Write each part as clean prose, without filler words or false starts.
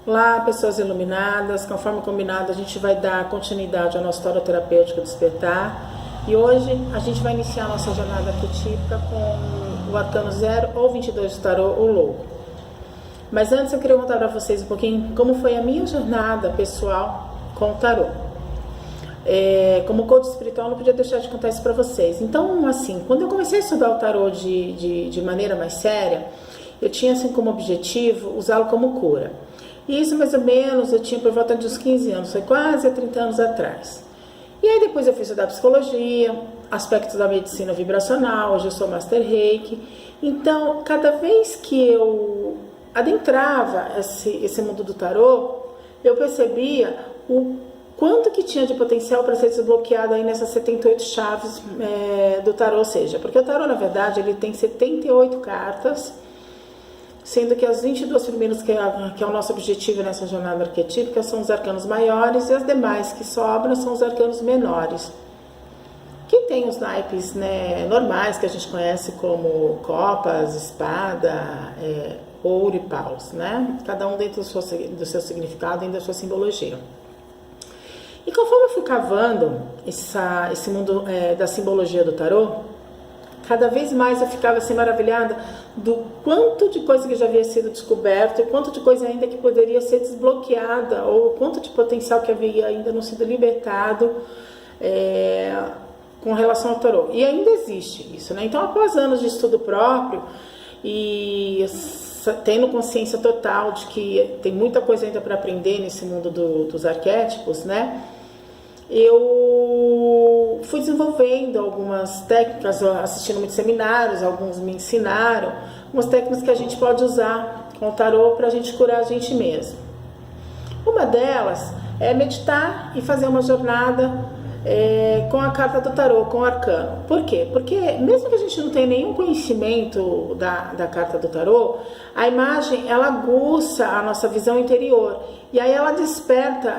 Olá, pessoas iluminadas. Conforme combinado, a gente vai dar continuidade ao nosso tarô terapêutico Despertar. E hoje a gente vai iniciar a nossa jornada arquetípica com o arcano 0 ou 22 do tarô, o louco. Mas antes eu queria contar para vocês um pouquinho como foi a minha jornada pessoal com o tarô. Como coach espiritual, não podia deixar de contar isso para vocês. Então, assim, quando eu comecei a estudar o tarô de maneira mais séria, eu tinha assim como objetivo usá-lo como cura. E isso mais ou menos eu tinha por volta de uns 15 anos, foi quase há 30 anos atrás. E aí depois eu fui estudar psicologia, aspectos da medicina vibracional, hoje eu sou Master Reiki. Então, cada vez que eu adentrava esse mundo do tarô, eu percebia o quanto que tinha de potencial para ser desbloqueado aí nessas 78 chaves do tarô, ou seja, porque o tarô, na verdade, ele tem 78 cartas, sendo que as 22 primeiras, que é o nosso objetivo nessa jornada arquetípica, são os arcanos maiores, e as demais que sobram são os arcanos menores, que tem os naipes normais, que a gente conhece como copas, espada, ouro e paus, cada um dentro do seu significado e da sua simbologia. E conforme eu fui cavando esse mundo da simbologia do tarô, cada vez mais eu ficava assim maravilhada do quanto de coisa que já havia sido descoberto e quanto de coisa ainda que poderia ser desbloqueada, ou quanto de potencial que havia ainda não sido libertado com relação ao tarô. E ainda existe isso, Então, após anos de estudo próprio e tendo consciência total de que tem muita coisa ainda para aprender nesse mundo dos arquétipos, eu fui desenvolvendo algumas técnicas, assistindo muitos seminários, alguns me ensinaram, umas técnicas que a gente pode usar com o tarô para a gente curar a gente mesmo. Uma delas é meditar e fazer uma jornada com a carta do tarô, com o arcano. Por quê? Porque mesmo que a gente não tenha nenhum conhecimento da carta do tarô, a imagem ela aguça a nossa visão interior e aí ela desperta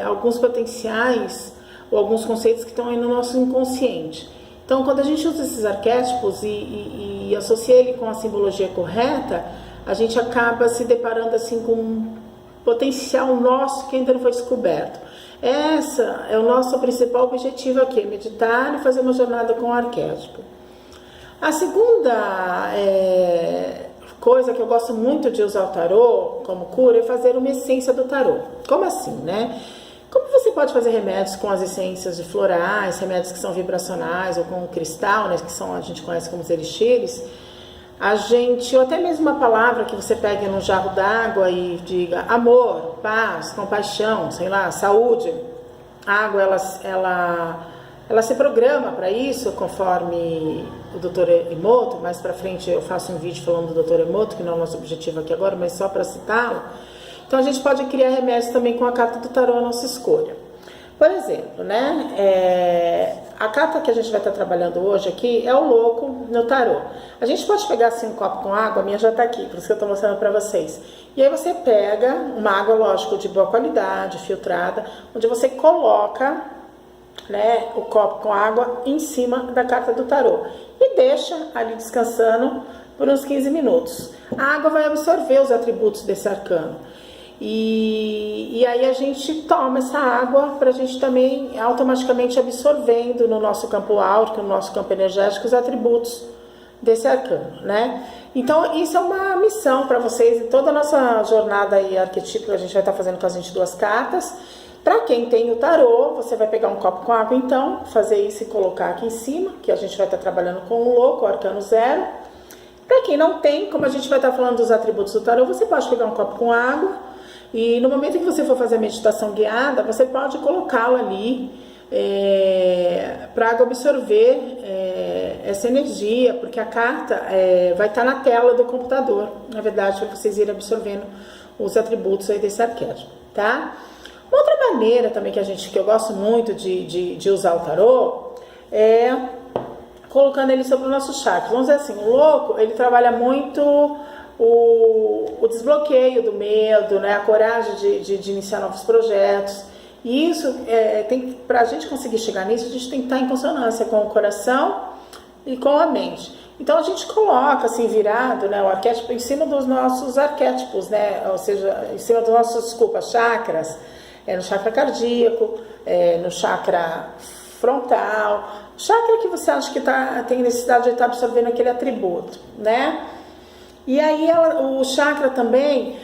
alguns potenciais ou alguns conceitos que estão aí no nosso inconsciente. Então, quando a gente usa esses arquétipos e associa ele com a simbologia correta, a gente acaba se deparando assim com um potencial nosso que ainda não foi descoberto. Essa é o nosso principal objetivo aqui, meditar e fazer uma jornada com o arquétipo. A segunda coisa que eu gosto muito de usar o tarô como cura é fazer uma essência do tarô. Como assim, Como você pode fazer remédios com as essências de florais, remédios que são vibracionais ou com cristal, que a gente conhece como os elixires, ou até mesmo uma palavra que você pegue num jarro d'água e diga amor, paz, compaixão, saúde. A água, ela se programa para isso, conforme o Dr. Emoto. Mais para frente eu faço um vídeo falando do Dr. Emoto, que não é o nosso objetivo aqui agora, mas só para citá-lo. Então a gente pode criar remédios também com a carta do tarô à nossa escolha. Por exemplo, a carta que a gente vai estar trabalhando hoje aqui é o louco no tarô. A gente pode pegar assim um copo com água, a minha já está aqui, por isso que eu estou mostrando para vocês. E aí você pega uma água, lógico, de boa qualidade, filtrada, onde você coloca o copo com água em cima da carta do tarô e deixa ali descansando por uns 15 minutos. A água vai absorver os atributos desse arcano. E aí a gente toma essa água para a gente também automaticamente absorvendo no nosso campo áurico, no nosso campo energético, os atributos desse arcano, Então isso é uma missão para vocês em toda a nossa jornada aí arquetípica, a gente vai estar fazendo com as 22 cartas. Para quem tem o tarô, você vai pegar um copo com água então, fazer isso e colocar aqui em cima, que a gente vai estar trabalhando com o louco, o arcano 0. Para quem não tem, como a gente vai estar falando dos atributos do tarô, você pode pegar um copo com água e no momento que você for fazer a meditação guiada, você pode colocá-lo ali para a água absorver essa energia, porque a carta vai estar na tela do computador, na verdade, para vocês irem absorvendo os atributos aí desse arquétipo, Uma outra maneira também que eu gosto muito de usar o tarô é colocando ele sobre o nosso chakra. Vamos dizer assim, o louco, ele trabalha muito o desbloqueio do medo, a coragem de iniciar novos projetos. E isso, para a gente conseguir chegar nisso, a gente tem que estar em consonância com o coração e com a mente. Então a gente coloca assim virado, né, o arquétipo em cima dos nossos arquétipos, né, ou seja, em cima dos nossos, chakras, no chakra cardíaco, no chakra frontal, chakra que você acha que tem necessidade de estar absorvendo aquele atributo, né? E aí o chakra também,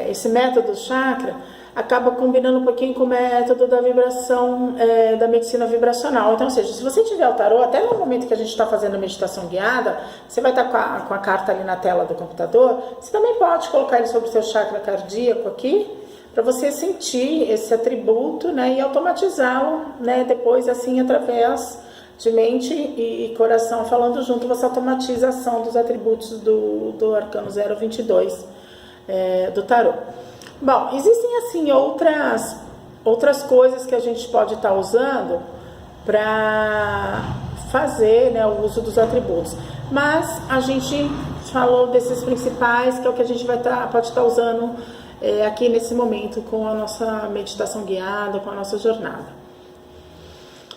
esse método chakra, acaba combinando um pouquinho com o método da vibração, da medicina vibracional. Então, ou seja, se você tiver o tarô, até no momento que a gente está fazendo a meditação guiada, você vai estar com a carta ali na tela do computador, você também pode colocar ele sobre o seu chakra cardíaco aqui, para você sentir esse atributo, né, e automatizá-lo, né, depois assim, através de mente e coração falando junto, você automatiza a ação dos atributos do arcano 022 do tarô. Bom, existem assim outras coisas que a gente pode estar usando para fazer, né, o uso dos atributos, mas a gente falou desses principais, que é o que a gente pode estar usando aqui nesse momento com a nossa meditação guiada, com a nossa jornada.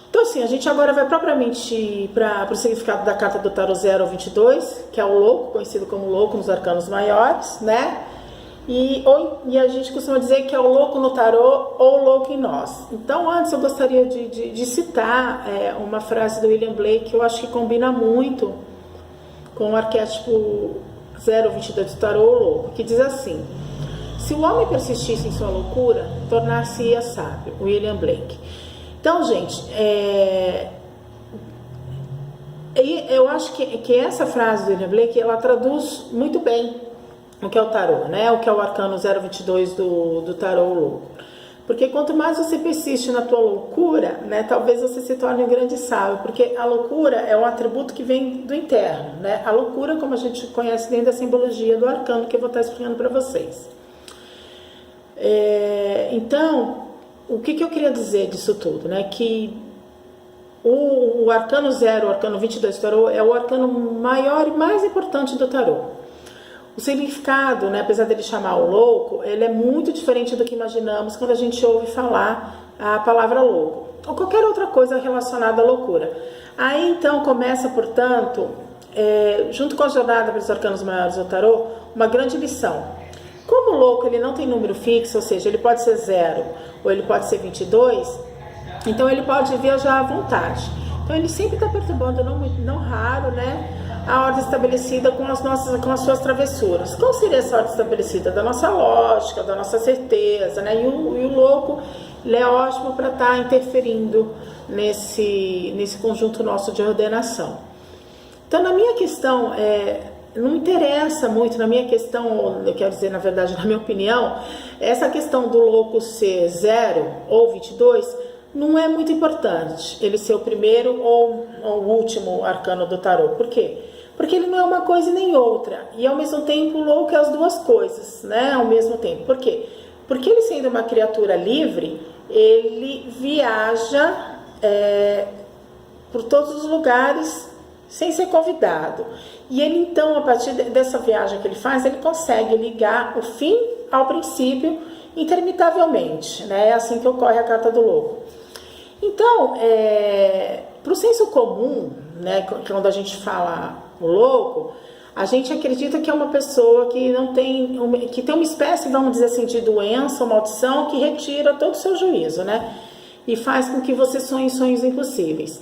Então assim, a gente agora vai propriamente para o significado da carta do tarô 022, que é o louco, conhecido como louco nos arcanos maiores, né? E a gente costuma dizer que é o louco no tarô ou o louco em nós. Então antes eu gostaria de citar uma frase do William Blake que eu acho que combina muito com o arquétipo 022 do tarô, o louco, que diz assim: se o homem persistisse em sua loucura, tornar-se-ia sábio. William Blake. Então, gente, eu acho que essa frase do William Blake, ela traduz muito bem o que é o tarô, né? O que é o arcano 022 do tarô louco. Porque quanto mais você persiste na tua loucura, né, talvez você se torne um grande sábio, porque a loucura é um atributo que vem do interno, né? A loucura, como a gente conhece dentro da simbologia do arcano, que eu vou estar explicando para vocês. Então, o que eu queria dizer disso tudo, né? Que o arcano 0, o arcano 22 do tarô, é o arcano maior e mais importante do tarô. O significado, né, apesar dele chamar o louco, ele é muito diferente do que imaginamos quando a gente ouve falar a palavra louco, ou qualquer outra coisa relacionada à loucura. Aí então começa, portanto, junto com a jornada pelos arcanos maiores do tarô, uma grande lição. Como o louco ele não tem número fixo, ou seja, ele pode ser 0 ou ele pode ser 22, então ele pode viajar à vontade. Então ele sempre está perturbando, não raro, né, a ordem estabelecida com as suas travessuras. Qual seria essa ordem estabelecida? Da nossa lógica, da nossa certeza, né? E o louco, ele é ótimo para estar interferindo nesse conjunto nosso de ordenação. Então, na minha questão, não me interessa muito, na minha questão, eu quero dizer, na verdade, na minha opinião, essa questão do louco ser 0 ou 22 não é muito importante, ele ser o primeiro ou o último arcano do tarô. Por quê? Porque ele não é uma coisa nem outra, e ao mesmo tempo o louco é as duas coisas, né, ao mesmo tempo. Por quê? Porque ele, sendo uma criatura livre, ele viaja por todos os lugares sem ser convidado. E ele então, a partir dessa viagem que ele faz, ele consegue ligar o fim ao princípio intermitavelmente, né? É assim que ocorre a carta do louco. Então, para o senso comum, né, quando a gente fala o louco, a gente acredita que é uma pessoa que que tem uma espécie, vamos dizer assim, de doença ou maldição que retira todo o seu juízo, né? E faz com que você sonhe sonhos impossíveis.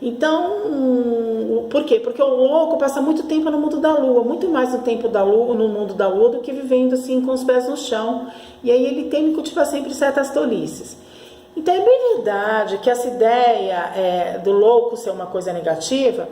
Então, por quê? Porque o louco passa muito tempo no mundo da lua, muito mais no mundo da lua do que vivendo assim com os pés no chão. E aí ele tem que cultivar sempre certas tolices. Então é bem verdade que essa ideia do louco ser uma coisa negativa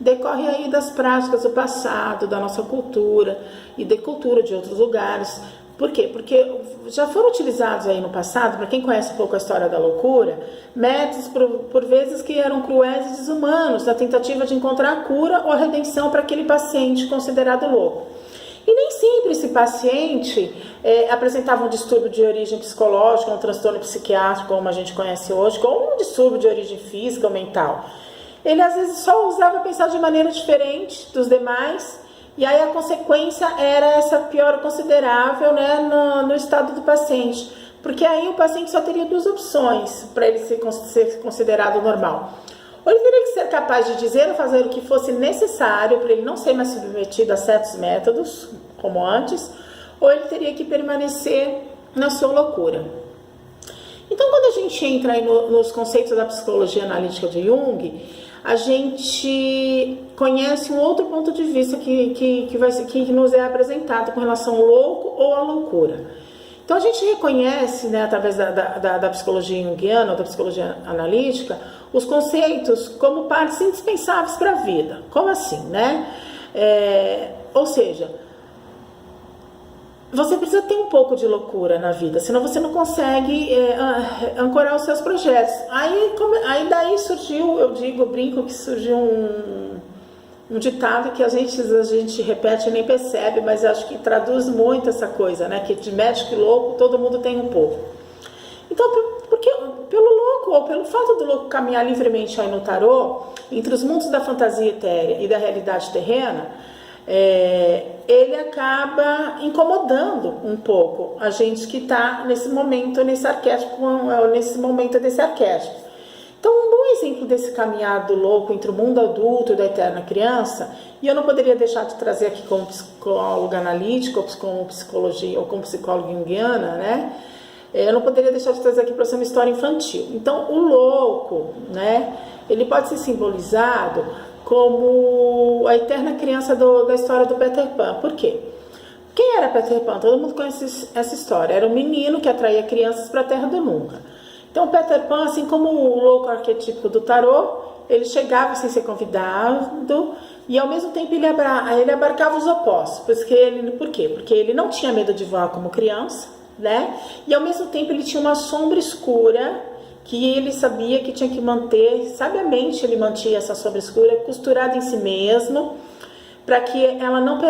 decorre aí das práticas do passado, da nossa cultura e da cultura de outros lugares. Por quê? Porque já foram utilizados aí no passado, para quem conhece um pouco a história da loucura, métodos por vezes que eram cruéis e desumanos, na tentativa de encontrar a cura ou a redenção para aquele paciente considerado louco. E nem sempre esse paciente apresentava um distúrbio de origem psicológica, um transtorno psiquiátrico, como a gente conhece hoje, ou um distúrbio de origem física ou mental. Ele às vezes só usava pensar de maneira diferente dos demais, e aí a consequência era essa piora considerável, né, no estado do paciente. Porque aí o paciente só teria duas opções para ele ser considerado normal. Ou ele teria que ser capaz de dizer ou fazer o que fosse necessário para ele não ser mais submetido a certos métodos, como antes, ou ele teria que permanecer na sua loucura. Então, quando a gente entra aí nos conceitos da psicologia analítica de Jung, a gente conhece um outro ponto de vista que nos é apresentado com relação ao louco ou à loucura. Então, a gente reconhece, né, através da psicologia junguiana, ou da psicologia analítica, os conceitos como partes indispensáveis para a vida. Como assim, né? Ou seja, você precisa ter um pouco de loucura na vida, senão você não consegue ancorar os seus projetos. Aí daí surgiu, eu brinco que surgiu um ditado que a gente repete e nem percebe, mas acho que traduz muito essa coisa, né? Que de médico e louco todo mundo tem um pouco. Então, porque pelo louco, ou pelo fato do louco caminhar livremente aí no tarô, entre os mundos da fantasia etérea e da realidade terrena, ele acaba incomodando um pouco a gente que está nesse momento, nesse momento desse arquétipo. Então, um bom exemplo desse caminhar do louco entre o mundo adulto e da eterna criança, e eu não poderia deixar de trazer aqui como psicóloga analítica, ou como psicologia, ou como psicóloga junguiana, né? Eu não poderia deixar de trazer aqui para você uma história infantil. Então, o louco, né? Ele pode ser simbolizado como a eterna criança da história do Peter Pan. Por quê? Quem era Peter Pan? Todo mundo conhece essa história. Era um menino que atraía crianças para a Terra do Nunca. Então, Peter Pan, assim como o louco arquetípico do tarô, ele chegava sem ser convidado e, ao mesmo tempo, ele abarcava os opostos. Por quê? Porque ele não tinha medo de voar como criança, né? E, ao mesmo tempo, ele tinha uma sombra escura que ele sabia que tinha que manter, sabiamente ele mantinha essa sombra escura costurada em si mesmo, para que ela não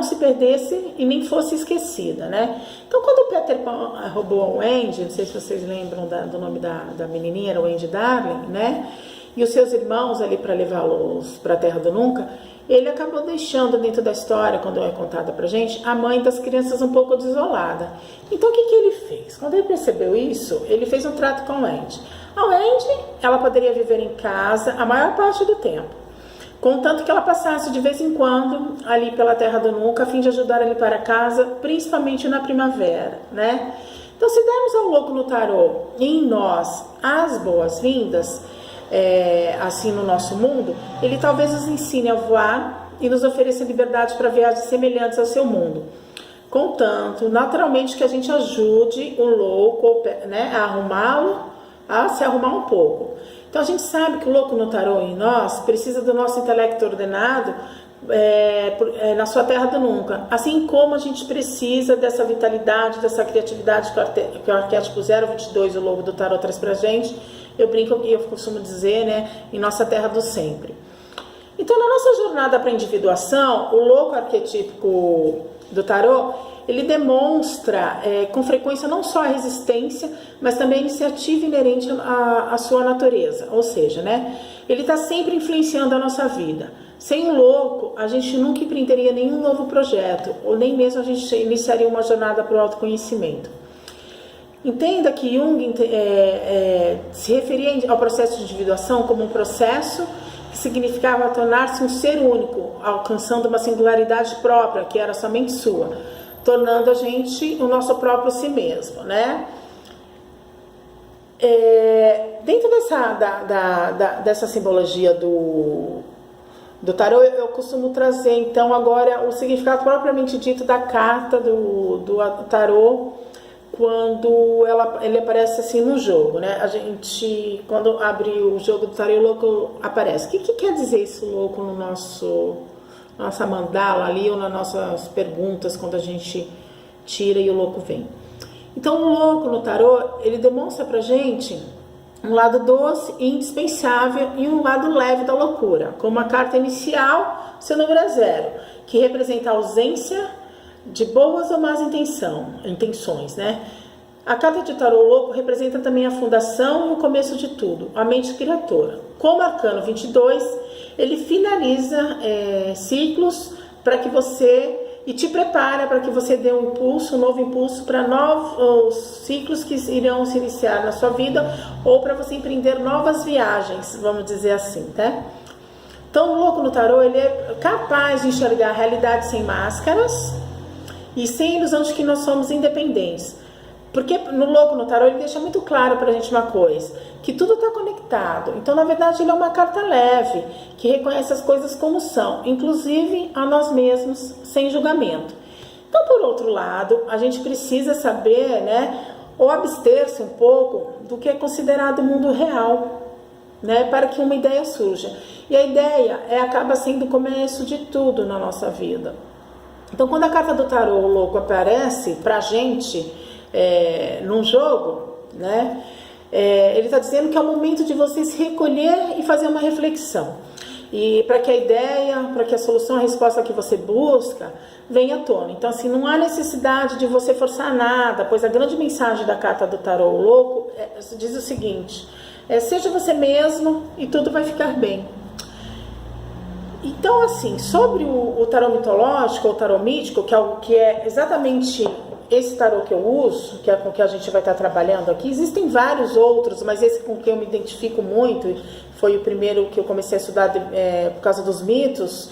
se perdesse e nem fosse esquecida, né? Então, quando o Peter Pan roubou a Wendy, não sei se vocês lembram do nome da menininha, era Wendy Darling, né? E os seus irmãos ali para levá-los para a Terra do Nunca, ele acabou deixando dentro da história, quando é contada pra gente, a mãe das crianças um pouco desolada. Então, o que ele fez? Quando ele percebeu isso, ele fez um trato com a Wendy. A Wendy, ela poderia viver em casa a maior parte do tempo, contanto que ela passasse de vez em quando ali pela Terra do Nunca, a fim de ajudar a limpar a casa, principalmente na primavera, né? Então, se dermos ao louco no tarô e em nós as boas-vindas, assim no nosso mundo, ele talvez nos ensine a voar e nos ofereça liberdade para viagens semelhantes ao seu mundo. Contanto, naturalmente, que a gente ajude o louco, né, a se arrumar um pouco. Então, a gente sabe que o louco no tarô em nós precisa do nosso intelecto ordenado na sua Terra do Nunca. Assim como a gente precisa dessa vitalidade, dessa criatividade que o arquétipo 022, o lobo do tarô, traz pra gente. Eu brinco e eu costumo dizer, né, em nossa Terra do Sempre. Então, na nossa jornada para a individuação, o louco arquetípico do tarô, ele demonstra com frequência não só a resistência, mas também a iniciativa inerente à sua natureza. Ou seja, né, ele está sempre influenciando a nossa vida. Sem o louco, a gente nunca empreenderia nenhum novo projeto, ou nem mesmo a gente iniciaria uma jornada para o autoconhecimento. Entenda que Jung se referia ao processo de individuação como um processo que significava tornar-se um ser único, alcançando uma singularidade própria, que era somente sua, tornando a gente o nosso próprio si mesmo, né? Dentro dessa simbologia do tarô, eu costumo trazer, então, agora o significado propriamente dito da carta do tarô, quando ele aparece assim no jogo, né? A gente, quando abre o jogo do tarô, o louco aparece. O que quer dizer esse louco no nossa mandala ali, ou nas nossas perguntas, quando a gente tira e o louco vem? Então, o louco no tarô, ele demonstra pra gente um lado doce e indispensável e um lado leve da loucura, como a carta inicial, seu número é 0, que representa a ausência de boas ou más intenções, né? A carta de tarô louco representa também a fundação e o começo de tudo, a mente criatora. Como arcano 22, ele finaliza ciclos para que você e te prepara para que você dê um impulso, um novo impulso para novos ciclos que irão se iniciar na sua vida, ou para você empreender novas viagens, vamos dizer assim, tá? Então, o louco no tarô, ele é capaz de enxergar a realidade sem máscaras e sem ilusão de que nós somos independentes. Porque no louco no tarô, ele deixa muito claro pra gente uma coisa, que tudo está conectado. Então, na verdade, ele é uma carta leve, que reconhece as coisas como são, inclusive a nós mesmos, sem julgamento. Então, por outro lado, a gente precisa saber, né, ou abster-se um pouco do que é considerado o mundo real, né, para que uma ideia surja. E a ideia acaba sendo o começo de tudo na nossa vida. Então, quando a carta do tarô, o louco, aparece pra gente num jogo, né, ele está dizendo que é o momento de você se recolher e fazer uma reflexão. E para que a ideia, para que a solução, a resposta que você busca venha à tona. Então, assim, não há necessidade de você forçar nada, pois a grande mensagem da carta do tarô, o louco, diz o seguinte: seja você mesmo e tudo vai ficar bem. Então, assim, sobre o tarô mitológico ou tarô mítico, que é exatamente esse tarô que eu uso, que é com que a gente vai estar trabalhando aqui, existem vários outros, mas esse com que eu me identifico muito, foi o primeiro que eu comecei a estudar por causa dos mitos,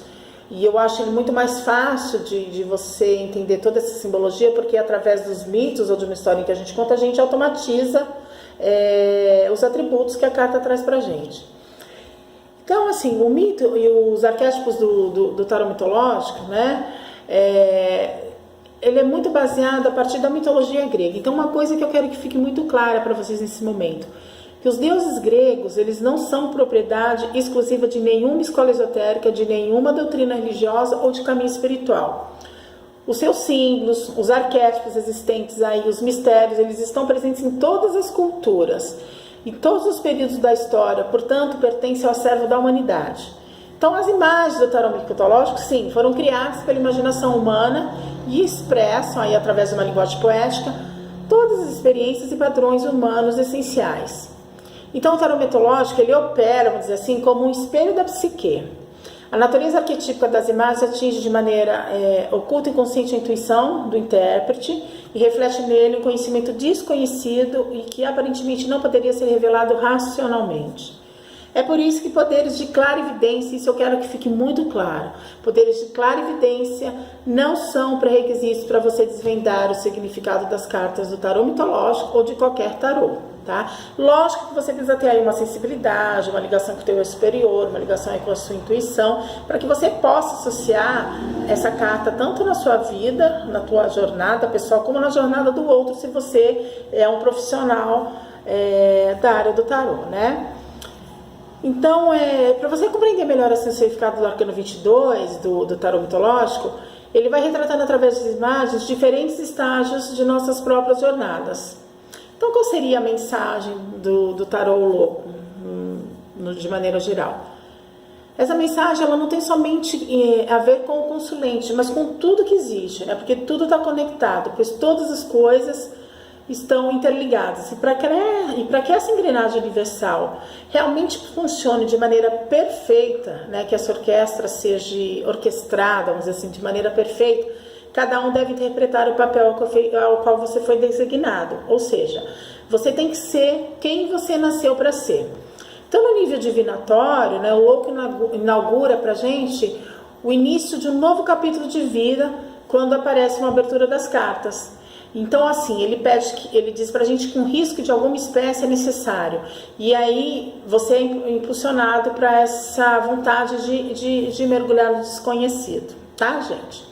e eu acho ele muito mais fácil de você entender toda essa simbologia, porque através dos mitos ou de uma história que a gente conta, a gente automatiza os atributos que a carta traz pra gente. Então, assim, o mito e os arquétipos do tarô mitológico, né, ele é muito baseado a partir da mitologia grega. Então, uma coisa que eu quero que fique muito clara para vocês nesse momento, que os deuses gregos, eles não são propriedade exclusiva de nenhuma escola esotérica, de nenhuma doutrina religiosa ou de caminho espiritual. Os seus símbolos, os arquétipos existentes aí, os mistérios, eles estão presentes em todas as culturas, em todos os períodos da história, portanto, pertencem ao acervo da humanidade. Então, as imagens do tarô mitológico, sim, foram criadas pela imaginação humana e expressam, aí, através de uma linguagem poética, todas as experiências e padrões humanos essenciais. Então, o tarô mitológico, ele opera, vamos dizer assim, como um espelho da psique. A natureza arquetípica das imagens atinge de maneira oculta e inconsciente a intuição do intérprete e reflete nele um conhecimento desconhecido e que aparentemente não poderia ser revelado racionalmente. É por isso que poderes de clarividência, isso eu quero que fique muito claro, poderes de clarividência não são pré-requisitos para você desvendar o significado das cartas do tarô mitológico ou de qualquer tarô, tá? Lógico que você precisa ter aí uma sensibilidade, uma ligação com o teu eu superior, uma ligação aí com a sua intuição, para que você possa associar essa carta tanto na sua vida, na tua jornada pessoal, como na jornada do outro, se você é um profissional da área do tarô, né? Então, para você compreender melhor assim, o significado do arcano 22, do tarô mitológico, ele vai retratando através das imagens diferentes estágios de nossas próprias jornadas. Então, qual seria a mensagem do tarô louco, de maneira geral? Essa mensagem ela não tem somente a ver com o consulente, mas com tudo que existe, né? Porque tudo está conectado, pois todas as coisas estão interligadas. E para que essa engrenagem universal realmente funcione de maneira perfeita, né, que essa orquestra seja orquestrada, vamos dizer assim, de maneira perfeita, cada um deve interpretar o papel ao qual você foi designado. Ou seja, você tem que ser quem você nasceu para ser. Então, no nível divinatório, né, o louco inaugura para a gente o início de um novo capítulo de vida quando aparece uma abertura das cartas. Então, assim, ele diz pra gente que um risco de alguma espécie é necessário. E aí você é impulsionado para essa vontade de mergulhar no desconhecido, tá, gente?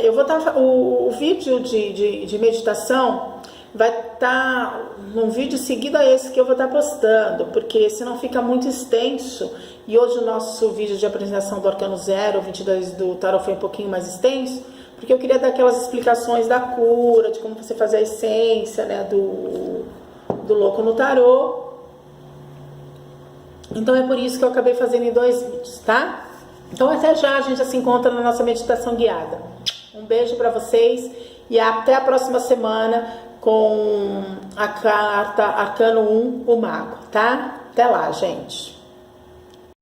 Eu vou estar... O vídeo de meditação vai estar num vídeo seguido a esse que eu vou estar postando, porque senão fica muito extenso. E hoje o nosso vídeo de apresentação do Arcano 0, 22 do Tarot foi um pouquinho mais extenso, porque eu queria dar aquelas explicações da cura, de como você fazer a essência, né, do louco no tarô. Então é por isso que eu acabei fazendo em 2 vídeos, tá? Então até já, a gente já se encontra na nossa meditação guiada. Um beijo pra vocês e até a próxima semana com a carta Arcano 1, o Mago, tá? Até lá, gente!